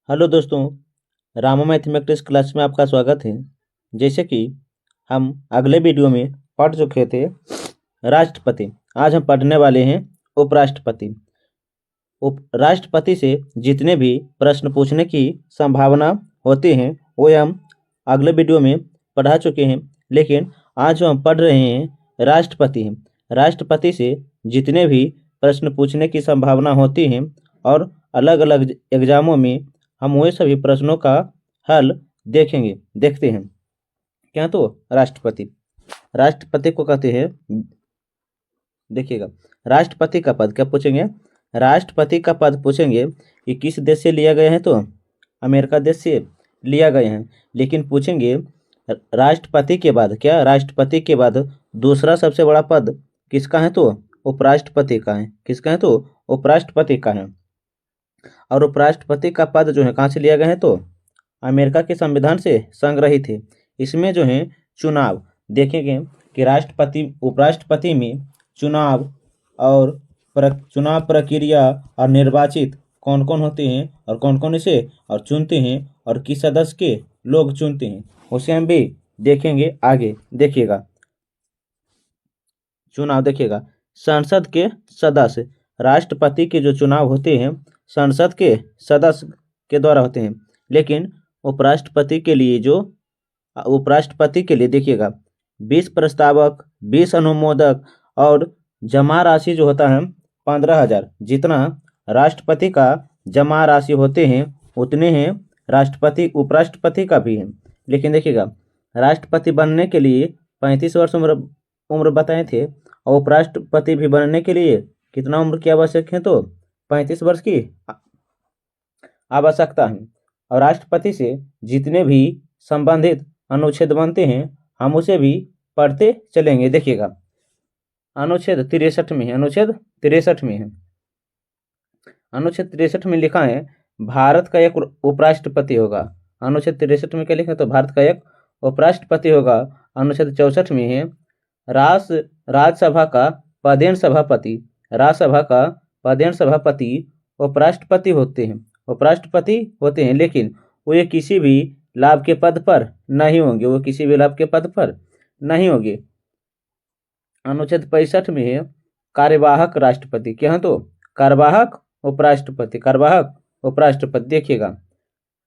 Hello दोस्तों, Rama mathematics class में आपका स्वागत है। जैसे कि हम अगले वीडियो में पढ़ चुके थे राष्ट्रपति, आज हम पढ़ने वाले हैं उपराष्ट्रपति। उपराष्ट्रपति से जितने भी प्रश्न पूछने की संभावना होती हैं वो हम अगले वीडियो में पढ़ा चुके हैं, लेकिन आज जो हम पढ़ रहे हैं राष्ट्रपति हैं। राष्ट्रपति से जितने भी प्रश्न पूछने की संभावना होती हैं और अलग अलग एग्जामों में हम वही सभी प्रश्नों का हल देखते हैं। क्या तो राष्ट्रपति को कहते हैं, देखिएगा, राष्ट्रपति का पद क्या पूछेंगे, राष्ट्रपति का पद पूछेंगे कि किस देश से लिया गया है, तो अमेरिका देश से लिया गया है। लेकिन पूछेंगे राष्ट्रपति के बाद क्या, राष्ट्रपति के बाद दूसरा सबसे बड़ा पद किसका है, तो उपराष्ट्रपति का है। किसका है, तो उपराष्ट्रपति का है। और उपराष्ट्रपति का पद जो है कहाँ से लिया गया है, तो अमेरिका के संविधान से संग्रहित है। इसमें जो है चुनाव देखेंगे कि उपराष्ट्रपति में चुनाव और चुनाव प्रक्रिया और निर्वाचित कौन कौन होते हैं और कौन कौन इसे और चुनते हैं और किस सदस्य के लोग चुनते हैं, उसे हम भी देखेंगे आगे। देखिएगा चुनाव, देखिएगा संसद के सदस्य, राष्ट्रपति के जो चुनाव होते हैं संसद के सदस्य के द्वारा होते हैं। लेकिन उपराष्ट्रपति के लिए देखिएगा 20 प्रस्तावक, 20 अनुमोदक और जमा राशि जो होता है 15,000। जितना राष्ट्रपति का जमा राशि होते हैं उतने हैं उपराष्ट्रपति का भी है। लेकिन देखिएगा राष्ट्रपति बनने के लिए 35 वर्ष उम्र बताए थे और उपराष्ट्रपति भी बनने के लिए कितना उम्र की आवश्यक है, तो 35 वर्ष की आवश्यकता है। और राष्ट्रपति से जितने भी संबंधित अनुच्छेद बनते हैं हम उसे भी पढ़ते चलेंगे। देखिएगा अनुच्छेद 63 में है, अनुच्छेद 63 में लिखा है भारत का एक उपराष्ट्रपति होगा। अनुच्छेद 63 में क्या लिखा है, तो भारत का एक उपराष्ट्रपति होगा। अनुच्छेद 64 में है राज्यसभा का पदेन सभापति उपराष्ट्रपति होते हैं, लेकिन वे किसी भी लाभ के पद पर नहीं होंगे। अनुच्छेद 65 में है कार्यवाहक राष्ट्रपति, क्या है, तो कार्यवाहक उपराष्ट्रपति। देखिएगा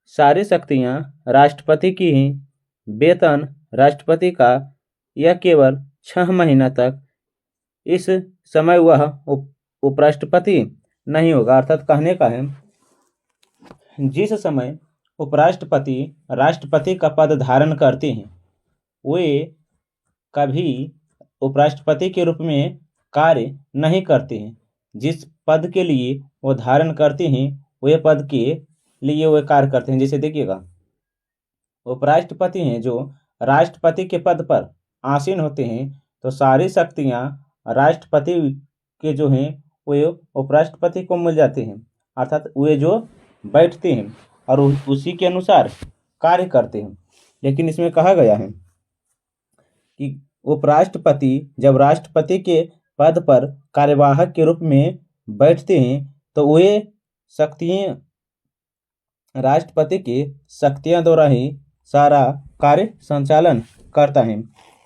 सारी शक्तियां राष्ट्रपति की ही, वेतन राष्ट्रपति का यह केवल 6 महीना तक, इस समय वह उपराष्ट्रपति नहीं होगा। अर्थात कहने का है जिस समय उपराष्ट्रपति राष्ट्रपति का पद धारण करते हैं वे कभी उपराष्ट्रपति के रूप में कार्य नहीं करते हैं। जिस पद के लिए वो धारण करते हैं वे पद के लिए वे कार्य करते हैं। जैसे देखिएगा उपराष्ट्रपति हैं जो राष्ट्रपति के पद पर आसीन होते हैं, तो सारी शक्तियां राष्ट्रपति के जो हैं वे उपराष्ट्रपति को मिल जाते हैं। अर्थात वे जो बैठते हैं और उसी के अनुसार कार्य करते हैं। लेकिन इसमें कहा गया है कि उपराष्ट्रपति जब राष्ट्रपति के पद पर कार्यवाहक के रूप में बैठते हैं तो वे शक्तियां राष्ट्रपति की शक्तियां द्वारा ही सारा कार्य संचालन करता है।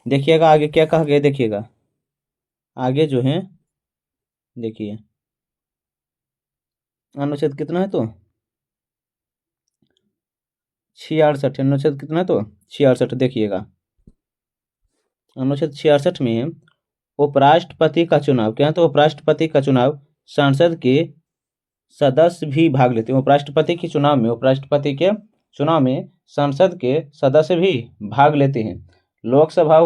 देखिएगा आगे क्या कहा गया, देखिएगा आगे जो है, देखिए अनुच्छेद कितना है, तो 66। अनुच्छेद कितना है, तो 66। देखिएगा अनुच्छेद 66 में है उपराष्ट्रपति का चुनाव, क्या है, तो उपराष्ट्रपति का चुनाव संसद के सदस्य भी भाग लेते हैं। उपराष्ट्रपति के चुनाव में संसद के सदस्य भी भाग लेते हैं। लोकसभा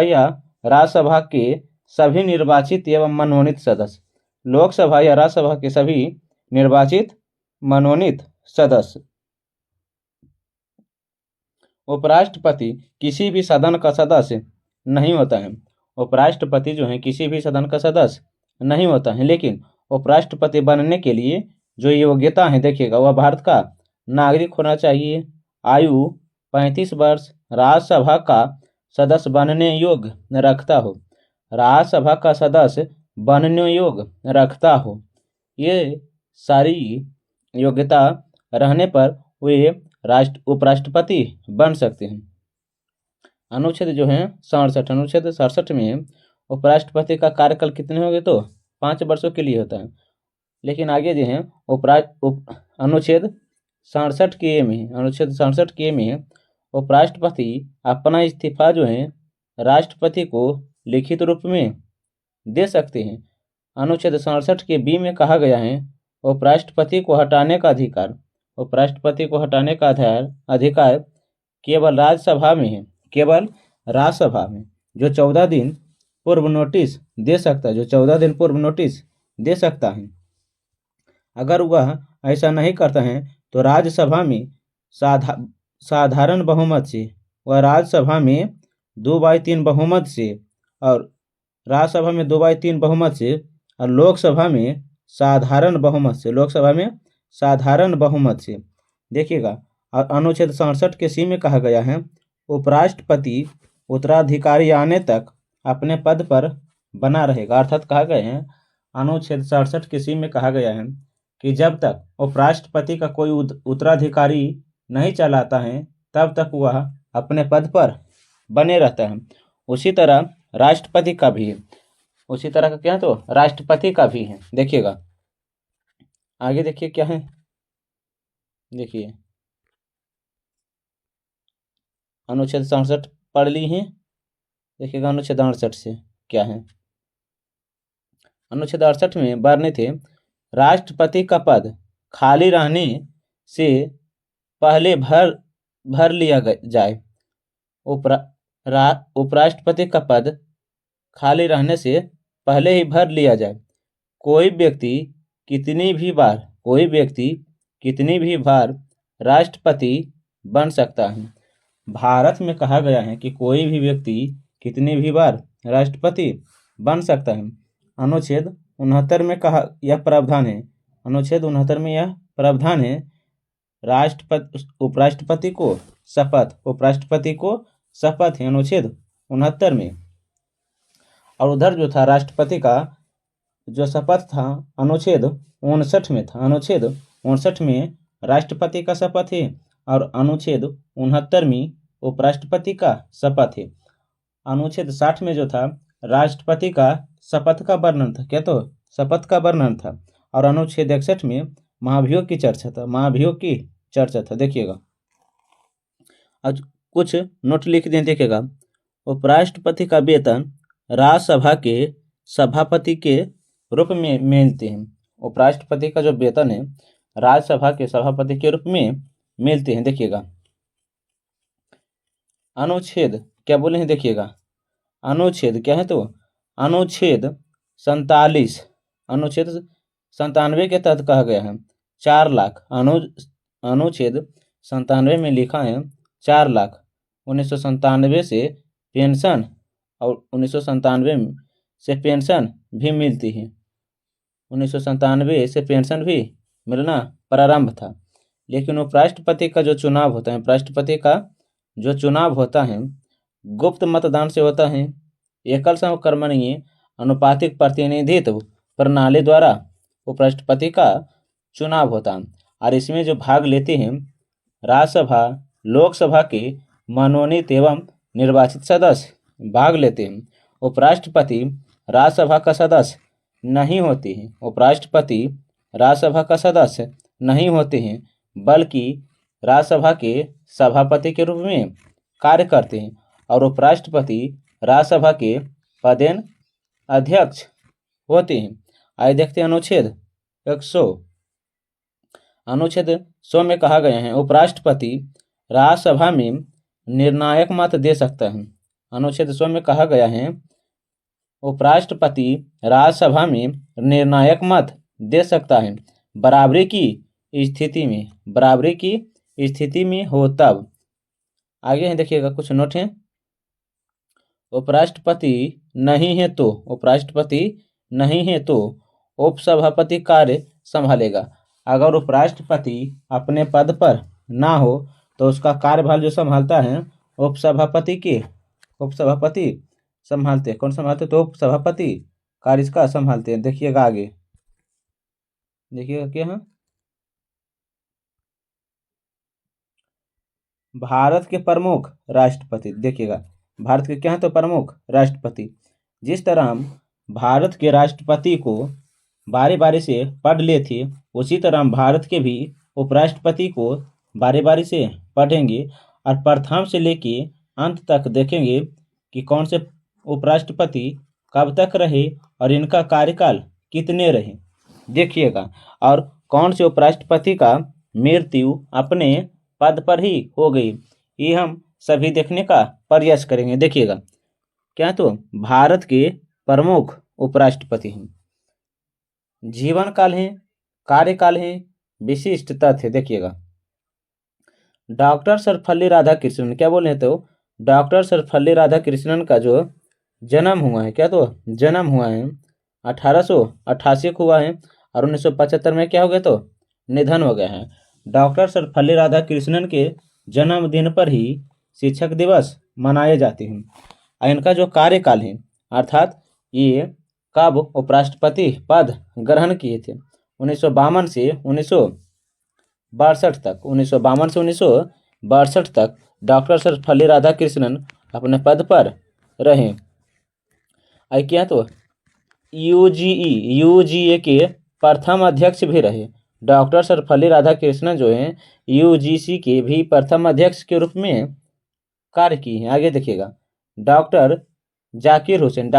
या राज्यसभा के सभी निर्वाचित एवं मनोनीत सदस्य, लोकसभा या राज्यसभा के सभी निर्वाचित मनोनीत सदस्य। उपराष्ट्रपति किसी भी सदन का सदस्य नहीं होता है। उपराष्ट्रपति जो है किसी भी सदन का सदस्य नहीं होता है। लेकिन उपराष्ट्रपति बनने के लिए जो योग्यता है, देखिएगा वह भारत का नागरिक होना चाहिए, आयु 35 वर्ष, राज्यसभा का सदस्य बनने योग्य रखता हो, ये सारी योग्यता रहने पर वे उपराष्ट्रपति बन सकते हैं। अनुच्छेद जो है 67, अनुच्छेद 67 में उपराष्ट्रपति का कार्यकाल कितने हो गए तो 5 वर्षों के लिए होता है। लेकिन आगे जो है अनुच्छेद 67 के में अनुच्छेद 67 के में उपराष्ट्रपति अपना इस्तीफा जो है राष्ट्रपति को लिखित रूप में दे सकते हैं। अनुच्छेद 67 के बी में कहा गया है उपराष्ट्रपति को हटाने का अधिकार केवल राज्यसभा में है, केवल राज्यसभा में, जो 14 दिन पूर्व नोटिस दे सकता है, जो 14 दिन पूर्व नोटिस दे सकता है। अगर वह ऐसा नहीं करता है तो राज्यसभा में साधारण बहुमत से, वह राज्यसभा में 2/3 बहुमत से और राज्यसभा में 2/3 बहुमत से और लोकसभा में साधारण बहुमत से देखिएगा। और अनुच्छेद 67 के सी में कहा गया है उपराष्ट्रपति उत्तराधिकारी आने तक अपने पद पर बना रहेगा। अर्थात कहा गया है अनुच्छेद 67 के सी में कहा गया है कि जब तक उपराष्ट्रपति का कोई उत्तराधिकारी नहीं चलाता है तब तक वह अपने पद पर बने रहता है। उसी तरह राष्ट्रपति का भी है, उसी तरह का क्या है तो राष्ट्रपति का भी है। देखिएगा आगे देखिए क्या है, देखिए अनुच्छेद 67 पढ़ ली है। देखिएगा अनुच्छेद 68 से क्या है। अनुच्छेद 68 में वर्णित है राष्ट्रपति का पद खाली रहने से पहले भर लिया जाए। उपराष्ट्रपति का पद खाली रहने से पहले ही भर लिया जाए। कोई व्यक्ति कितनी भी बार राष्ट्रपति बन सकता है। भारत में कहा गया है कि कोई भी व्यक्ति कितनी भी बार राष्ट्रपति बन सकता है। अनुच्छेद 69 में कहा यह प्रावधान है, अनुच्छेद 69 में यह प्रावधान है उपराष्ट्रपति को शपथ है अनुच्छेद 69 में। और उधर जो था राष्ट्रपति का जो शपथ था अनुच्छेद 59 में था। अनुच्छेद 59 में राष्ट्रपति का शपथ है और अनुच्छेद 69 में उपराष्ट्रपति का शपथ है। अनुच्छेद 60 में जो था राष्ट्रपति का शपथ का वर्णन था, क्या तो शपथ का वर्णन था। और अनुच्छेद 61 में महाभियोग की चर्चा था। देखिएगा आज कुछ नोट लिख दें, देखिएगा उपराष्ट्रपति का वेतन राज्यसभा के सभापति के रूप में मिलते हैं। उपराष्ट्रपति का जो वेतन है राज्यसभा के सभापति के रूप में मिलते हैं। देखिएगा अनुच्छेद क्या बोले हैं, देखिएगा अनुच्छेद क्या है तो अनुच्छेद 47 के तहत कहा गया है 4 लाख। अनुच्छेद 97 में लिखा है 4 लाख 1997 से पेंशन और 1997 से पेंशन भी मिलती है। 1997 से पेंशन भी मिलना प्रारंभ था। लेकिन उपराष्ट्रपति का जो चुनाव होता है, राष्ट्रपति का जो चुनाव होता है गुप्त मतदान से होता है। एकल समकर्मणीय अनुपातिक प्रतिनिधित्व प्रणाली द्वारा उपराष्ट्रपति का चुनाव होता है। और इसमें जो भाग लेते हैं राज्यसभा लोकसभा के मनोनीत एवं निर्वाचित सदस्य भाग लेते हैं। उपराष्ट्रपति राज्यसभा का सदस्य नहीं होते हैं। उपराष्ट्रपति राज्यसभा का सदस्य नहीं होते हैं बल्कि राज्यसभा के सभापति के रूप में कार्य करते हैं। और उपराष्ट्रपति राज्यसभा के पदेन अध्यक्ष होते हैं। आइए देखते हैं अनुच्छेद 100। अनुच्छेद 100 में कहा गया है उपराष्ट्रपति राज्यसभा में निर्णायक मत दे सकता है। अनुच्छेद 100 में कहा गया है उपराष्ट्रपति राज्यसभा में निर्णायक मत दे सकता है बराबरी की स्थिति में हो तब। आगे है देखिएगा कुछ नोट हैं। उपराष्ट्रपति नहीं है तो उपसभापति कार्य संभालेगा। अगर उपराष्ट्रपति अपने पद पर ना हो तो उसका कार्यभार जो संभालता है उपसभापति संभालते हैं। कौन संभालते? तो उपसभापति कार्य इसका संभालते हैं। देखिएगा आगे, देखिएगा क्या है भारत के प्रमुख राष्ट्रपति, देखिएगा भारत के क्या हैं तो प्रमुख राष्ट्रपति। जिस तरह हम भारत के राष्ट्रपति को बारी बारी से पढ़ लिए थे, उसी तरह हम भारत के भी उपराष्ट्रपति को बारी बारी से पढ़ेंगे और प्रथम से लेके अंत तक देखेंगे कि कौन से उपराष्ट्रपति कब तक रहे और इनका कार्यकाल कितने रहे, देखिएगा। और कौन से उपराष्ट्रपति का मृत्यु अपने पद पर ही हो गई, ये हम सभी देखने का प्रयास करेंगे। देखिएगा क्या तो भारत के प्रमुख उपराष्ट्रपति हैं, जीवन काल है, कार्यकाल है, विशिष्ट तथ्य। देखिएगा डॉक्टर सर्वपल्ली राधाकृष्णन, क्या बोले तो डॉक्टर सर्वपल्ली राधाकृष्णन का जो जन्म हुआ है, क्या तो जन्म हुआ है 1888 को हुआ है और 1975 में क्या हो गया तो निधन हो गया है। डॉक्टर सर्वपल्ली राधाकृष्णन के जन्मदिन पर ही शिक्षक दिवस मनाए जाते हैं। और इनका जो कार्यकाल है, अर्थात ये कब उपराष्ट्रपति पद ग्रहण किए थे, 1952 से 1962 तक, 1952 से 1962 तक डॉक्टर सर्वपल्ली राधाकृष्णन अपने पद पर रहे। आई क्या तो यूजीए के प्रथम अध्यक्ष भी रहे। डॉक्टर सर्वपल्ली राधाकृष्णन जो हैं यूजीसी के भी प्रथम अध्यक्ष के रूप में कार्य किए हैं। आगे देखिएगा डॉक्टर जाकिर हुसैन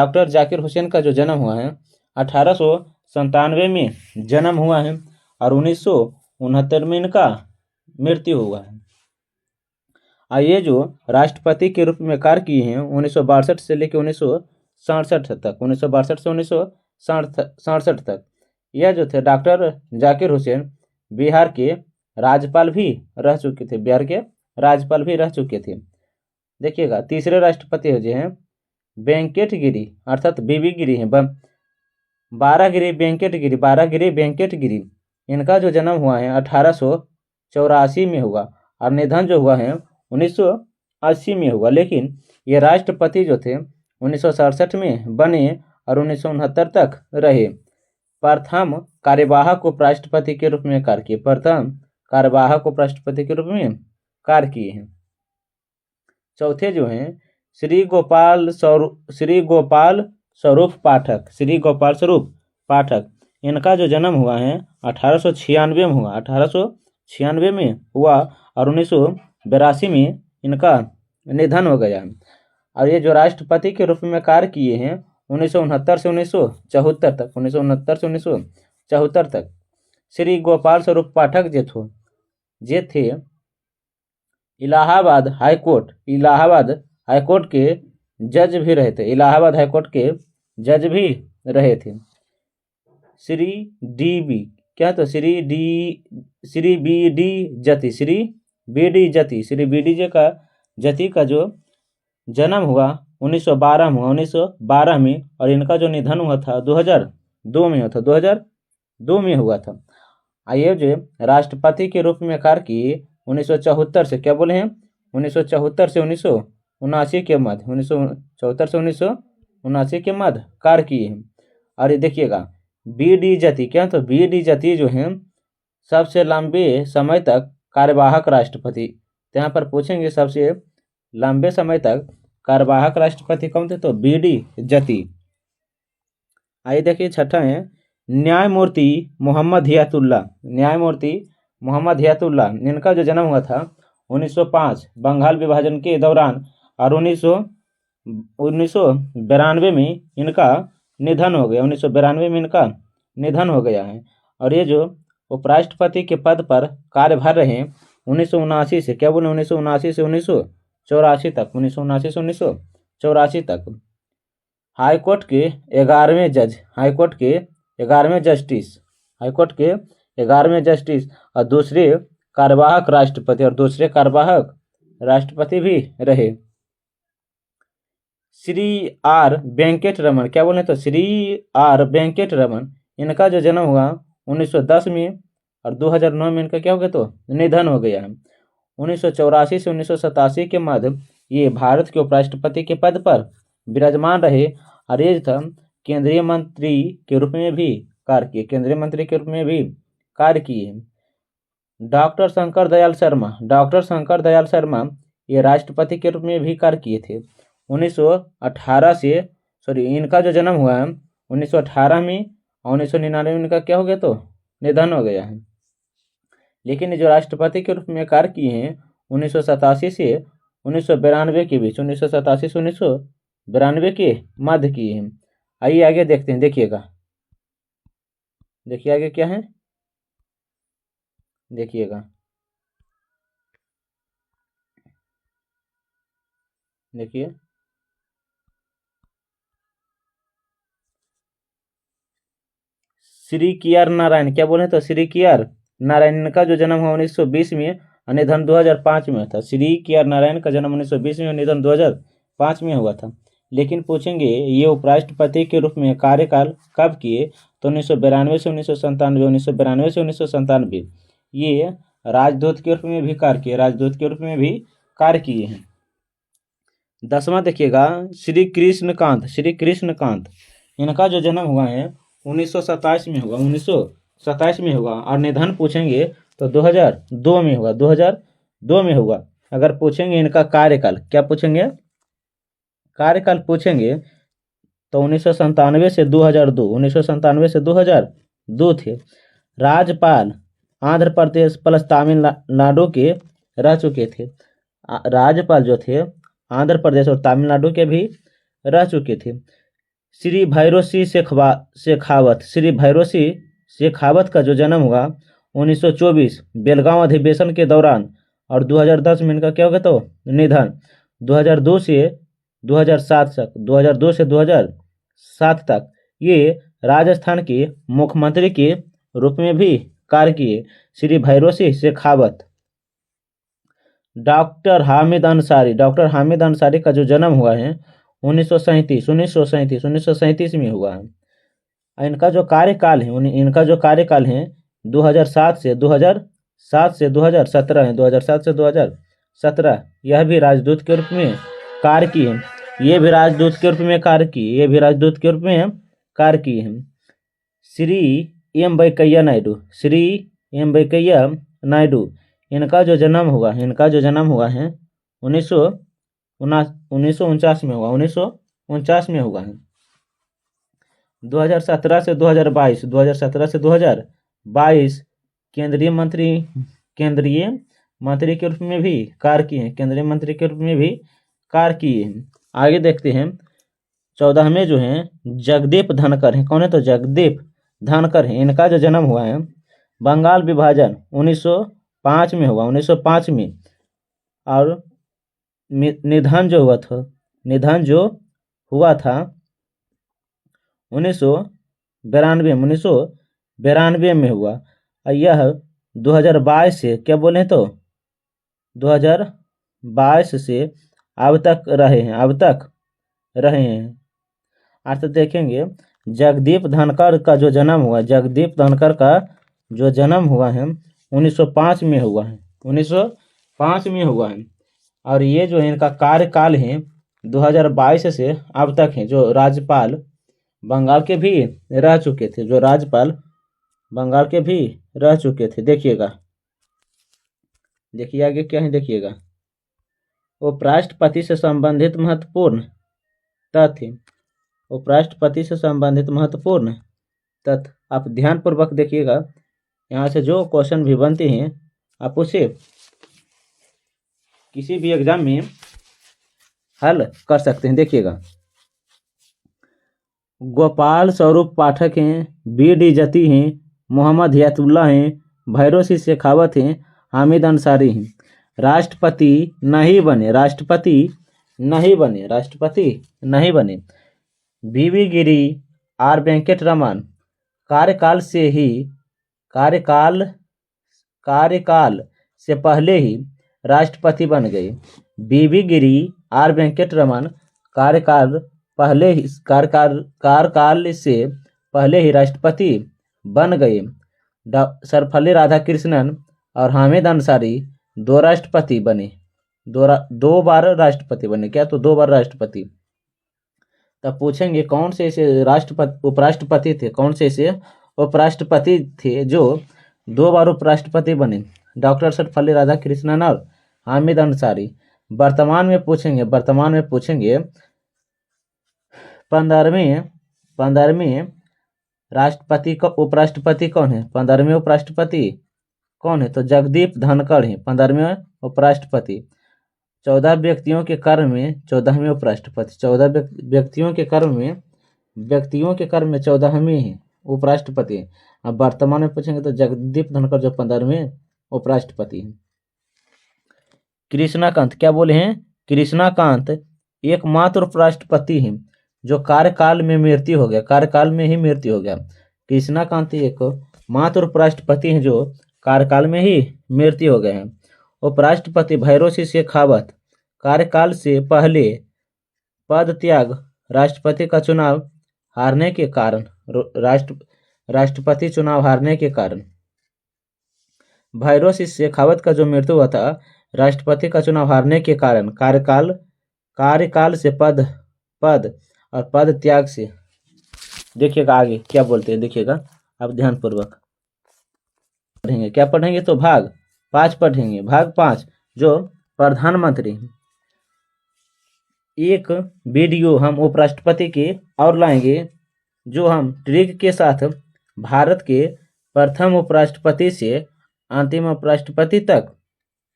का जो जन्म हुआ है 1897 में जन्म हुआ है और 1969 में इनका मृत्यु हुआ है। और ये जो राष्ट्रपति के रूप में कार्य किए हैं 1962 से लेकर 1967 तक, 1962 से 1967 तक। यह जो थे डॉक्टर जाकिर हुसैन बिहार के राज्यपाल भी रह चुके थे, बिहार के राज्यपाल भी रह चुके थे। देखिएगा तीसरे राष्ट्रपति जो हैं वेंकट गिरी अर्थात बीबी गिरी हैं, बारागिरी वेंकट गिरी। इनका जो जन्म हुआ है 1884 में हुआ और निधन जो हुआ है 1980 में हुआ। लेकिन ये राष्ट्रपति जो थे 1967 में बने और 1969 तक रहे। प्रथम कार्यवाहक उपराष्ट्रपति के रूप में कार्य किए, प्रथम कार्यवाहक उपराष्ट्रपति के रूप में कार्य किए हैं। चौथे जो हैं श्री गोपाल स्वरूप पाठक, इनका जो जन्म हुआ है 1896 में हुआ, 1896 में हुआ और 1982 में इनका निधन हो गया। और ये जो राष्ट्रपति के रूप में कार्य किए हैं 1969 से 1974 तक श्री गोपाल स्वरूप पाठक जे थे इलाहाबाद हाईकोर्ट के जज भी रहे थे, इलाहाबाद हाईकोर्ट के जज भी रहे थे। श्री बी डी जती का जो जन्म हुआ 1912 में और इनका जो निधन हुआ था 2002 में हुआ था। आइए जो राष्ट्रपति के रूप में कार्य किए 1974 से, क्या बोले हैं 1974 से 1979 के मध्य, 1974 से 1979 के मध्य कार्य किए हैं। और ये देखिएगा बी डी जती जो हैं सबसे लंबे समय तक कार्यवाहक राष्ट्रपति। तो यहाँ पर पूछेंगे सबसे लंबे समय तक कार्यवाहक राष्ट्रपति कौन थे, तो बी डी जती। आइए देखिए छठा है न्यायमूर्ति मोहम्मद हियातुल्लाह। इनका जो जन्म हुआ था 1905 बंगाल विभाजन के दौरान और 1992 में इनका निधन हो गया, 1992 में इनका निधन हो गया है। और ये जो उपराष्ट्रपति के पद पर कार्यभार रहे 1979 से, क्या बोले 1979 से 1984 तक, 1979 से 1984 तक। हाईकोर्ट के 11वें जस्टिस और दूसरे कार्यवाहक राष्ट्रपति भी रहे। श्री आर वेंकटरमन, क्या बोले तो श्री आर वेंकटरमन, इनका जो जन्म हुआ 1910 में और 2009 में इनका क्या हो गया तो निधन हो गया है। 1984 से 1987 के मध्य ये भारत के उपराष्ट्रपति के पद पर विराजमान रहे और ये था केंद्रीय मंत्री के रूप में भी कार्य किए हैं। डॉक्टर शंकर दयाल शर्मा, डॉक्टर शंकर दयाल शर्मा ये राष्ट्रपति के रूप में भी कार्य किए थे। 1918 से, सॉरी, इनका जो जन्म हुआ है 1918 में और 1999 में इनका क्या हो गया, तो निधन हो गया है। लेकिन ये जो राष्ट्रपति के रूप में कार्य किए हैं 1987 से 1992 के बीच, 1987 से 1992 के मध्य किए हैं। आइए आगे देखते हैं, देखिएगा, देखिए आगे क्या है, देखिएगा, देखिए श्री के आर नारायण, क्या बोले तो श्री के आर नारायण का जो जन्म हुआ 1920 में और निधन 2005 में था। श्री के आर नारायण का जन्म 1920 में और निधन 2005 में हुआ था। लेकिन पूछेंगे ये उपराष्ट्रपति के रूप में कार्यकाल कब किए, तो 1992 से 1997, 1992 से 1997 ये राजदूत के रूप में भी कार्य किए, राजदूत के रूप में भी कार्य किए हैं। 10वां देखिएगा, श्री कृष्णकांत, श्री कृष्णकांत इनका जो जन्म हुआ है 1927 में होगा, 1927 में होगा और निधन पूछेंगे तो 2002 में होगा, 2002 में होगा। अगर पूछेंगे इनका कार्यकाल, क्या पूछेंगे, कार्यकाल पूछेंगे तो 1997 से 2002, 1997 से 2002 थे। राज्यपाल आंध्र प्रदेश प्लस तमिलनाडु के रह चुके थे। राज्यपाल जो थे आंध्र प्रदेश और तमिलनाडु के भी रह चुके थे। श्री भैरों सिंह शेखावत, श्री भैरों सिंह शेखावत का जो जन्म हुआ 1924 बेलगांव अधिवेशन के दौरान और 2010 में इनका क्या हो गया, तो निधन। 2002 से 2007 तक, 2002 से 2007 तक ये राजस्थान के मुख्यमंत्री के रूप में भी कार्य किए, श्री भैरों सिंह शेखावत। डॉक्टर हामिद अंसारी, डॉक्टर हामिद अंसारी का जो जन्म हुआ है 1937 में हुआ है। इनका जो कार्यकाल है, इनका जो कार्यकाल है 2007 से 2017 है, 2007 से 2017। यह भी राजदूत के रूप में कार्य किए, ये भी राजदूत के रूप में कार्य किए, ये भी राजदूत के रूप में कार्य किए हैं। श्री एम वेंकैया नायडू, श्री एम वेंकैया नायडू इनका जो जन्म हुआ है, इनका जो जन्म हुआ है 1949 में हुआ, 1949 में हुआ है। 2017 से 2022, 2017 से 2022 केंद्रीय मंत्री के रूप में भी कार्य किए हैं, केंद्रीय मंत्री के रूप में भी कार्य किए हैं। आगे देखते हैं 14वें जो हैं जगदीप धनखड़ हैं। कौन है, तो जगदीप धनखड़ हैं। इनका जो जन्म हुआ है बंगाल विभाजन 1905 में हुआ, 1905 में, और निधन जो हुआ था 1992 में हुआ। और यह 2022 से, क्या बोले हैं, तो 2022 से अब तक रहे हैं, अब तक रहे हैं। अर्थ देखेंगे जगदीप धनखड़ का जो जन्म हुआ, जगदीप धनखड़ का जो जन्म हुआ है 1905 में हुआ है, 1905 में हुआ है। और ये जो है इनका कार्यकाल है 2022 से अब तक है। जो राज्यपाल बंगाल के भी रह चुके थे, जो राज्यपाल बंगाल के भी रह चुके थे। देखिएगा, देखिए आगे क्या है, देखिएगा, उपराष्ट्रपति से संबंधित महत्वपूर्ण तथ्य, उपराष्ट्रपति से संबंधित महत्वपूर्ण तथ्य आप ध्यानपूर्वक देखिएगा। यहाँ से जो क्वेश्चन भी बनते हैं आप उसे किसी भी एग्जाम में हल कर सकते हैं। देखिएगा, गोपाल स्वरूप पाठक हैं, बी.डी. जती हैं, मोहम्मद हिदायतुल्लाह हैं, भैरों सिंह शेखावत हैं, हामिद अंसारी हैं। राष्ट्रपति नहीं बने, राष्ट्रपति नहीं बने, राष्ट्रपति नहीं बने वी.वी. Giri, are. वेंकटरमन कार्यकाल से पहले ही राष्ट्रपति बन गए। वी.वी. Giri, are. वेंकटरमन कार्यकाल से पहले ही राष्ट्रपति बन गए। सर्वपल्ली राधाकृष्णन और हामिद अंसारी दो राष्ट्रपति बने, दो बार राष्ट्रपति बने। क्या, तो 2 बार राष्ट्रपति। तब पूछेंगे कौन से ऐसे उपराष्ट्रपति थे, कौन से ऐसे उपराष्ट्रपति थे जो 2 बार उपराष्ट्रपति बने। डॉक्टर सर्वपल्ली राधाकृष्णन और हामिद अंसारी। वर्तमान में पूछेंगे 15वें राष्ट्रपति का उपराष्ट्रपति कौन है? 15वें उपराष्ट्रपति कौन है? तो जगदीप धनखड़ है 15वें उपराष्ट्रपति। 14 व्यक्तियों के क्रम में 14वें उपराष्ट्रपति। 14 व्यक्तियों के क्रम में 14वें हैं उपराष्ट्रपति। अब वर्तमान में पूछेंगे तो जगदीप धनखड़ जो 15वें उपराष्ट्रपति हैं। कृष्णाकांत, क्या बोले हैं? कृष्णाकांत एकमात्र उपराष्ट्रपति हैं जो कार्यकाल में मृत्यु हो गया, कार्यकाल में ही मृत्यु हो गया। कृष्णाकांत एक मात्र उपराष्ट्रपति हैं जो कार्यकाल में ही मृत्यु हो गए हैं। उपराष्ट्रपति भैरों सिंह शेखावत कार्यकाल से पहले पद त्याग राष्ट्रपति का चुनाव हारने के कारण राष्ट्रपति चुनाव हारने के कारण भैरों सिंह शेखावत का जो मृत्यु हुआ था राष्ट्रपति का चुनाव हारने के कारण कार्यकाल से पद और पद त्याग से। देखिएगा आगे क्या बोलते हैं, देखिएगा आप ध्यानपूर्वक पढ़ेंगे। क्या पढ़ेंगे? तो भाग 5 पढ़ेंगे। भाग 5 जो प्रधानमंत्री। एक वीडियो हम उपराष्ट्रपति के और लाएंगे जो हम ट्रिक के साथ भारत के प्रथम उपराष्ट्रपति से अंतिम उपराष्ट्रपति तक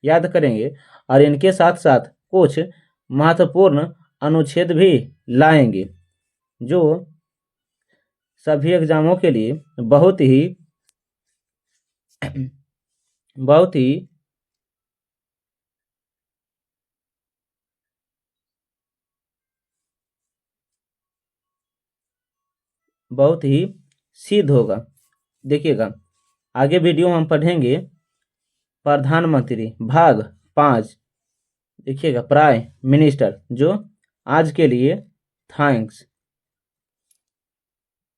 याद करेंगे और इनके साथ साथ कुछ महत्वपूर्ण अनुच्छेद भी लाएंगे जो सभी एग्जामों के लिए बहुत ही सिद्ध होगा। देखिएगा आगे वीडियो हम पढ़ेंगे प्रधानमंत्री भाग 5। देखिएगा प्राइम मिनिस्टर जो आज के लिए थैंक्स।